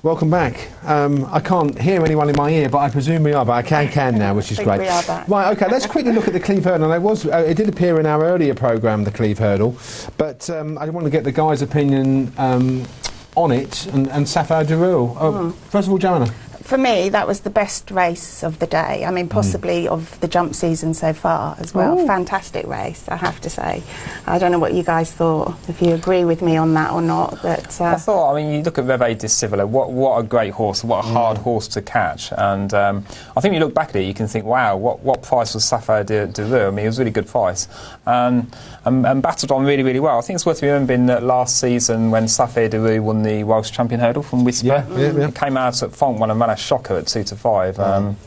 Welcome back. I can't hear anyone in my ear, but I presume we are, but I can now, which is great. We are back. Right, OK, let's quickly look at the Cleeve Hurdle. And it did appear in our earlier programme, the Cleeve Hurdle, but I want to get the guys' opinion on it and Sapphire Derule. First of all, Joanna. For me, that was the best race of the day. I mean, possibly of the jump season so far as well. Ooh. Fantastic race, I have to say. I don't know what you guys thought, if you agree with me on that or not. But I thought, I mean, you look at Reve Discivile, what a great horse, what a hard horse to catch. And I think when you look back at it, you can think, wow, what price was Sapphire Derule? I mean, it was a really good price. And battled on really, really well. I think it's worth remembering that last season when Sapphire Derule won the Welsh Champion Hurdle from Whisper, it came out at Fonk 1 and ran a shocker at 2 to 5.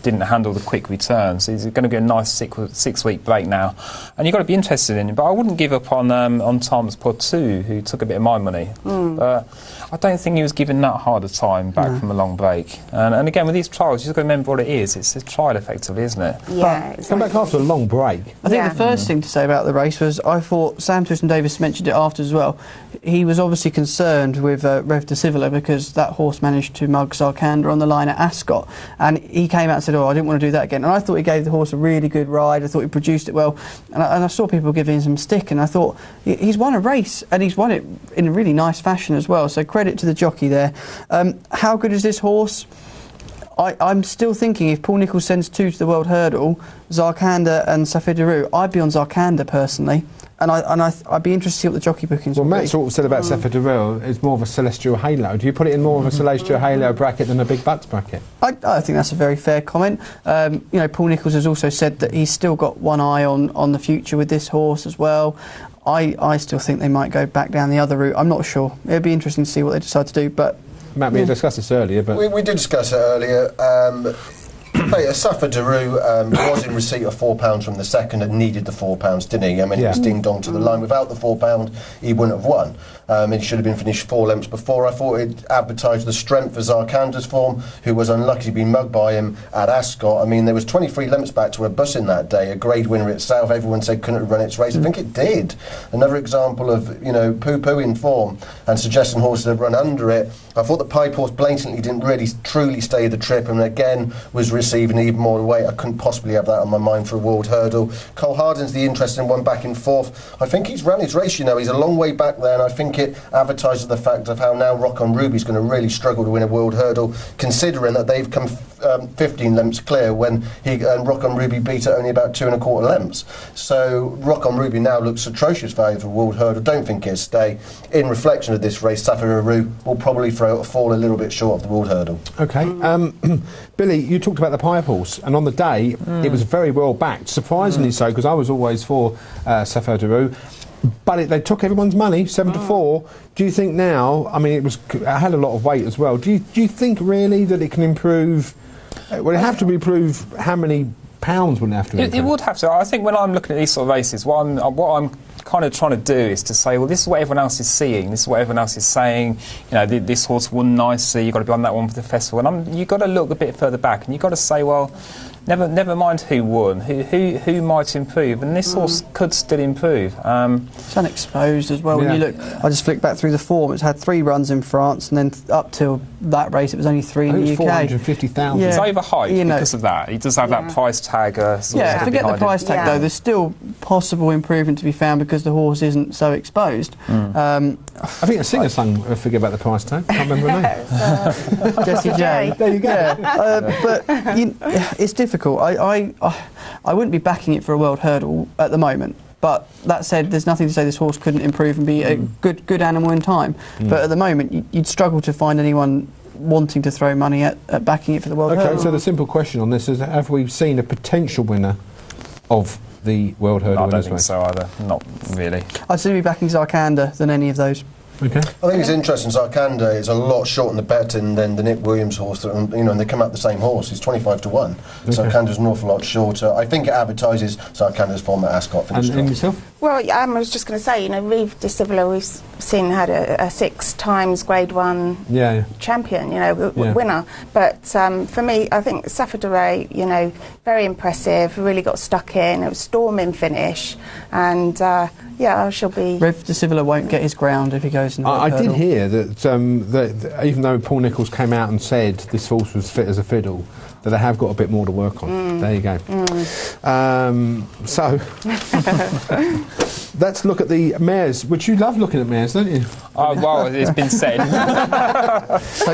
Didn't handle the quick return, so he's going to be a nice 6-week break now, and you've got to be interested in him. But I wouldn't give up on Thomas Portu, who took a bit of my money. But I don't think he was given that hard a time back from a long break. And again, with these trials, you've got to remember what it is. It's a trial, effectively, isn't it? yeah, Come back after a long break. I think the first thing to say about the race was I thought Sam Twiston-Davis mentioned it after as well. He was obviously concerned with Rev Discivile because that horse managed to mug Zarkanda on the line at Ascot, and he came out and said, "Oh, I didn't want to do that again." And I thought he gave the horse a really good ride. I thought he produced it well, and I saw people giving him stick, and I thought he's won a race and he's won it in a really nice fashion as well. So credit to the jockey there. How good is this horse? I'm still thinking if Paul Nicholls sends 2 to the World Hurdle, Zarkanda and Sapphire Derule, I'd be on Zarkanda personally, and I'd be interested to see what the jockey bookings Well, will Matt be. sort of said about Sapphire Derule, it's more of a celestial halo. Do you put it in more of a celestial halo bracket than a big bucks bracket? I think that's a very fair comment. You know, Paul Nicholls has also said that he's still got one eye on the future with this horse as well. I still think they might go back down the other route. I'm not sure. It'd be interesting to see what they decide to do, but Matt, we discussed this earlier, but we did discuss it earlier. Sapphire Derule was in receipt of £4 from the second and needed the £4, didn't he? I mean, it was ding-dong to the line. Without the £4, he wouldn't have won. It should have been finished 4 lengths before. I thought it advertised the strength of Zarkanda's form, who was unlucky to be mugged by him at Ascot. I mean, there was 23 lengths back to a bus in that day, a grade winner itself. Everyone said couldn't run its race. I think it did. Another example of, you know, poo-pooing form and suggesting horses have run under it. I thought the Pipe Horse blatantly didn't really truly stay the trip, and again was receiving even more weight. I couldn't possibly have that on my mind for a World Hurdle. Cole Hardin's the interesting one back in 4th. I think he's ran his race, you know. He's a long way back there, and I think it advertises the fact of how now Rock on Ruby's going to really struggle to win a World Hurdle, considering that they've come 15 lengths clear when Rock on Ruby beat it only about 2 1/4 lengths. So Rock on Ruby now looks atrocious value for a World Hurdle. Don't think it'll stay. In reflection of this race, Sapphire Derule will probably fall a little bit short of the World Hurdle. OK. Billy, you talked about the Pipe Horse, and on the day it was very well backed, surprisingly so, because I was always for Sapphire Derule. But they took everyone's money, 7 to 4. Do you think now, I mean, it had a lot of weight as well, do you think really that it can improve? Would it have to improve how many pounds would it have to improve? It would have to. I think when I'm looking at these sort of races, what I'm kind of trying to do is to say, well, this is what everyone else is seeing, this is what everyone else is saying, you know, this horse won nicely, you've got to be on that one for the festival, and you've got to look a bit further back, and you've got to say, well, never mind who won, who might improve, and this horse could still improve. it's unexposed as well. When you look, I just flicked back through the form. It's had 3 runs in France, and then up till that race, it was only 3 in the UK. 450,000. It's overhyped because of that. He does have that price tag. Forget the price tag though. There's still possible improvement to be found because the horse isn't so exposed. I think a singer sung "Forget About the Price Tag." Can't remember her name. Jessie J. There you go. Yeah. But it's difficult. I wouldn't be backing it for a World Hurdle at the moment. But that said, there's nothing to say this horse couldn't improve and be a good animal in time. But at the moment, you'd struggle to find anyone wanting to throw money at backing it for the World Hurdle. Okay, so the simple question on this is, have we seen a potential winner of the World Hurdle? No, I don't think so either. Not really. I'd still be backing Zarkanda than any of those. Okay. I think it's interesting. Zarkanda is a lot short on the betting than the Nick Williams horse, and they come out the same horse. He's 25 to 1. Zarkanda's an awful lot shorter. I think it advertises Zarkanda's form at Ascot. And yourself? Well, I was just going to say, Reeve de Sivilla, we've seen had a 6 times Grade 1 champion, winner. But for me, I think Safa Duray, very impressive, really got stuck in. It was storming finish, and I shall be. Reeve de Sivilla won't get his ground if he goes in the I hurdle. did hear that even though Paul Nicholls came out and said this horse was fit as a fiddle, that they have got a bit more to work on. There you go. So let's look at the mares, which you love looking at mares, don't you? Well, it's been said.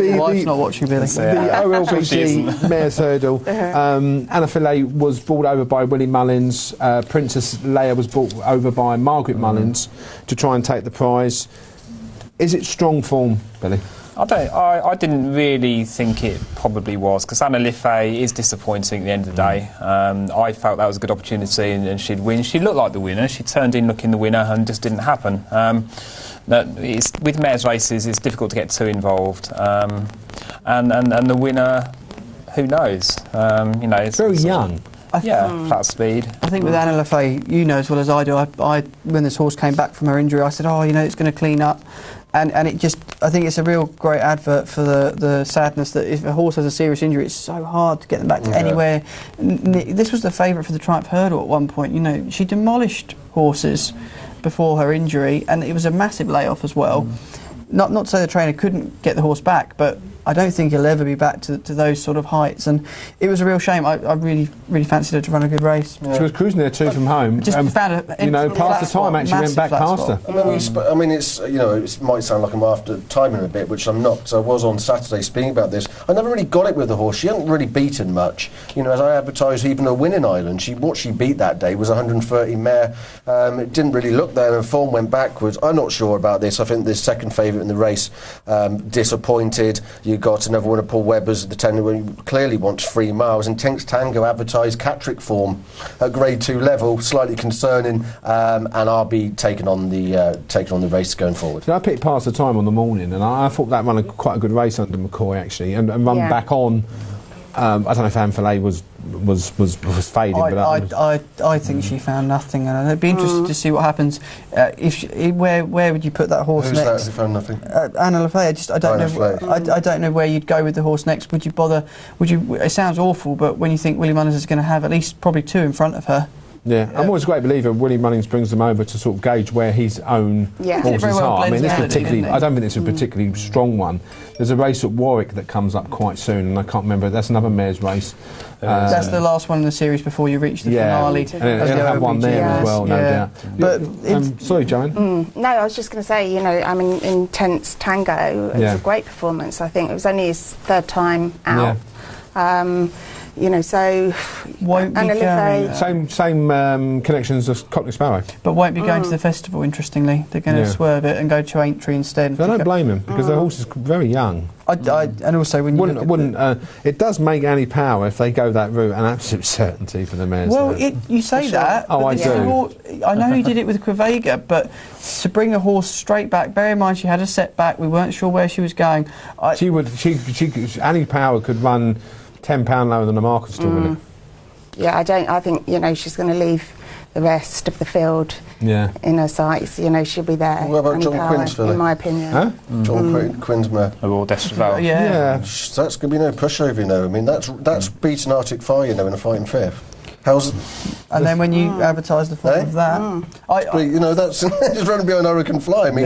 Your wife's not watching, Billy. The OLBG Mares Hurdle. Anna Fillet was brought over by Willie Mullins. Princess Leia was brought over by Margaret Mullins to try and take the prize. Is it strong form, Billy? I didn't really think it probably was, because Anna Liffey is disappointing at the end of the day. I felt that was a good opportunity and she'd win. She looked like the winner. She turned in looking the winner and just didn't happen. With mares races, it's difficult to get too involved. And the winner, who knows? It's very young. Flat speed. I think with Anna Liffey, you know as well as I do, when this horse came back from her injury, I said, it's going to clean up. And it just, I think it's a real great advert for the sadness that if a horse has a serious injury, it's so hard to get them back to anywhere. This was the favourite for the Triumph Hurdle at one point. She demolished horses before her injury, and it was a massive layoff as well. Not to say the trainer couldn't get the horse back, but I don't think he'll ever be back to those sort of heights, and it was a real shame. I really fancied her to run a good race. She was cruising there too from home. Just found her, past the time, actually went back past her. It might sound like I'm after timing a bit, which I'm not. So I was on Saturday speaking about this. I never really got it with the horse. She hadn't really beaten much. As I advertised, even a win in Ireland. What she beat that day was 130 mare. It didn't really look there, and form went backwards. I'm not sure about this. I think the second favourite in the race disappointed. You got another one of Paul Webber's, the 10 who clearly wants 3 miles, and Tinks Tango advertised Catrick form at Grade 2 level, slightly concerning, and I'll be taking on the race going forward. I picked past the time on the morning, and I thought that ran quite a good race under McCoy actually, and run back on. I don't know if Anne Fillet was fading, I think she found nothing, and it'd be interesting to see what happens. Where would you put that horse Who's next? that who found nothing? Anna Lafay. I don't know where you'd go with the horse next. Would you bother? It sounds awful, but when you think Willie Mullins is going to have at least probably 2 in front of her. Yeah, I'm always a great believer Willie Mullins brings them over to sort of gauge where his own horses are. I mean, I don't think this is a particularly strong one. There's a race at Warwick that comes up quite soon, and I can't remember. That's another mares race. That's the last one in the series before you reach the finale. And it'll have one there as well, no doubt. But sorry, Joanne. No, I was just going to say, Intense Tango, it was a great performance. I think it was only his 3rd time out. So won't be going. Same connections as Cockney Sparrow, but won't be going to the festival. Interestingly, they're going to swerve it and go to Aintree instead. So I don't blame him because the horse is very young. And also when you it does make Annie Power, if they go that route, an absolute certainty for the mares. Well, you say that. Oh, I do. I know he did it with Quevega, but to bring a horse straight back. Bear in mind, she had a setback. We weren't sure where she was going. Annie Power could run £10 lower than the market still, wouldn't it? Yeah, I think she's going to leave the rest of the field in her sights. She'll be there. What about John Quinn's filly? In my opinion. Huh? John Quinn's mare. Or Destraval. Yeah. That's going to be no pushover, I mean, that's beating Arctic Fire, in a fighting fifth. And then when you advertise the form of that, that's just running behind Hurricane Fly. I mean,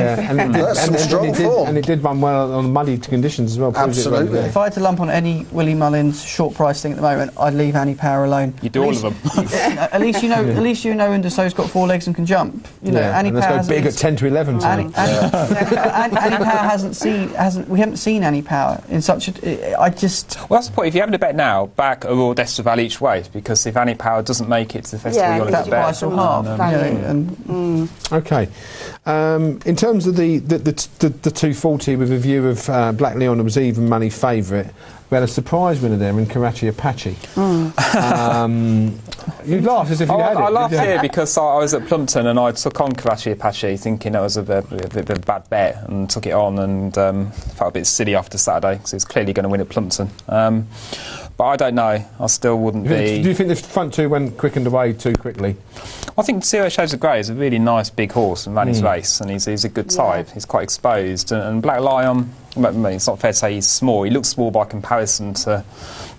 that's some strong form. And it did run well on muddy conditions as well. Absolutely. If I had to lump on any Willie Mullins short price thing at the moment, I'd leave Annie Power alone. You do all of them. At least you know Undersow's got 4 legs and can jump. Annie and Power. Let's go big at 10 to 11. Annie Power hasn't. We haven't seen Annie Power in such a. Well, that's the point. If you're having a bet now, back a Royal Destraval each way, because if Annie Power doesn't make it to the festival, you're that price will half. Okay. In terms of the 240 with a view of Black Leon, it was even money favourite. We had a surprise winner there in Karachi Apache. You laughed as if you had it. I laughed here because I was at Plumpton and I took on Karachi Apache thinking it was a bit of a bad bet, and took it on, and felt a bit silly after Saturday because it was clearly going to win at Plumpton. But I don't know. I still wouldn't be. Do you think the front 2 went quickened away too quickly? I think Zero Shades of Grey is a really nice big horse and ran his race, and he's a good type. He's quite exposed, and Black Lion, I mean, it's not fair to say he's small. He looks small by comparison to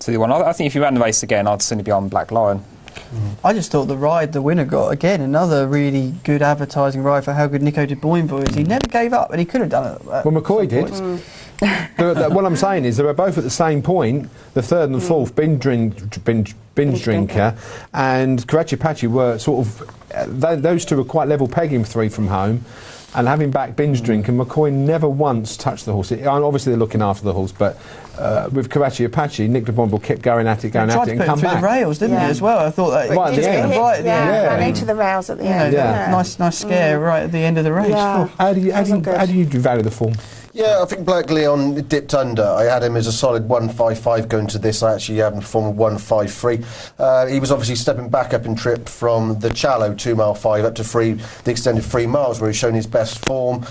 the one. I think if you ran the race again, I'd certainly be on Black Lion. I just thought the ride the winner got, again, another really good advertising ride for how good Nico de Boinville is. He never gave up, and he could have done it. Well, McCoy did. What I'm saying is they were both at the same point, the third and fourth binge drinker, and Karachi Apache were sort of, those two were quite level pegging 3 from home. And having back binge drink, and McCoy never once touched the horse. Obviously, they're looking after the horse, but with Karachi Apache, Nick de Boinville kept going at it, and come back. Through the rails, didn't he, as well? I thought that right at the end. Ran into the rails at the end. Nice scare right at the end of the race. Yeah. How do you value the form? Yeah, I think Black Leon dipped under. I had him as a solid 155 going to this. I actually had him perform 153. He was obviously stepping back up in trip from the shallow 2 mile 5 up to the extended 3 miles where he's shown his best form.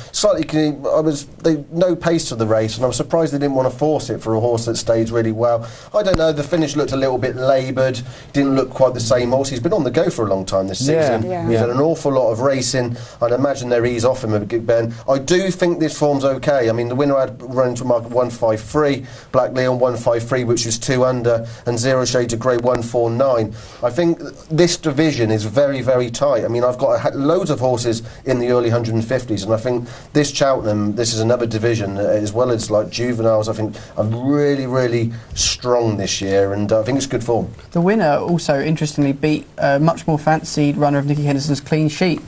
No pace to the race, and I was surprised they didn't want to force it for a horse that stayed really well. I don't know, the finish looked a little bit laboured, didn't look quite the same horse. He's been on the go for a long time this season. He's had an awful lot of racing. I'd imagine they're ease off him a bit, Ben. I do think this form's okay. I mean, the winner had run to a mark of 153, Black Leon 153, which was 2 under, and Zero Shades of Grey 149. I think this division is very, very tight. I mean, I've got loads of horses in the early 150s, and I think this Cheltenham, this is another division, as well as like juveniles, I think are really, really strong this year, and I think it's good form. The winner also, interestingly, beat a much more fancied runner of Nicky Henderson's Clean Sheet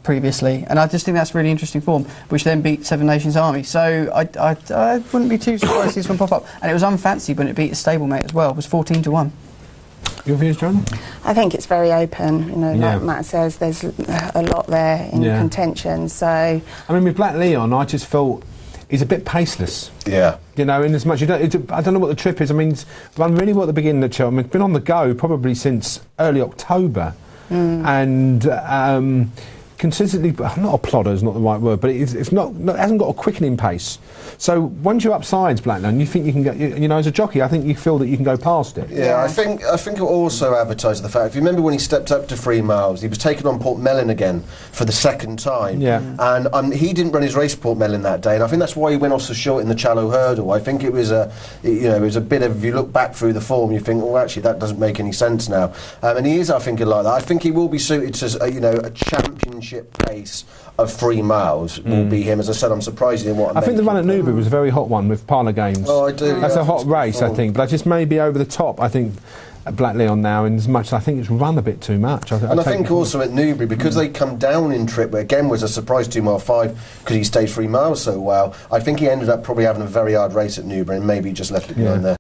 previously, and I just think that's really interesting form, which then beat Seven Nations Army. So I wouldn't be too surprised to see this one pop up, and it was unfancied when it beat a stablemate as well. It was 14-1. Your views, John? I think it's very open. You know, like Matt says, there's a lot there in contention. So I mean, with Black Leon, I just felt he's a bit paceless. Yeah. You know, in as much I don't know what the trip is. I mean, it's run really well at the beginning of Cheltenham. It's been on the go probably since early October. And consistently, not a plodder is not the right word, but it hasn't got a quickening pace. So once you're upsides, Blackland, you think you can get, you know, as a jockey, I think you feel that you can go past it. Yeah, I think it also advertised the fact, if you remember when he stepped up to 3 miles, he was taken on Port Mellon again for the second time. Yeah. And he didn't run his race Port Mellon that day, and I think that's why he went off so short in the Cheltenham Hurdle. I think it was a bit of, if you look back through the form, you think, well, actually, that doesn't make any sense now. And he is, I think, like that. I think he will be suited to, a championship pace of 3 miles will be him. As I said, I'm surprised he didn't want to. I think the run at Newbury was a very hot one with Parlour Games. Oh, I do. That's a hot race, I think. But I just may be over the top, I think, at Black Leon now, in as much as I think it's run a bit too much. I think also at Newbury, because they come down in trip, but again was a surprise 2 mile 5 because he stayed 3 miles so well. I think he ended up probably having a very hard race at Newbury and maybe just left it behind there.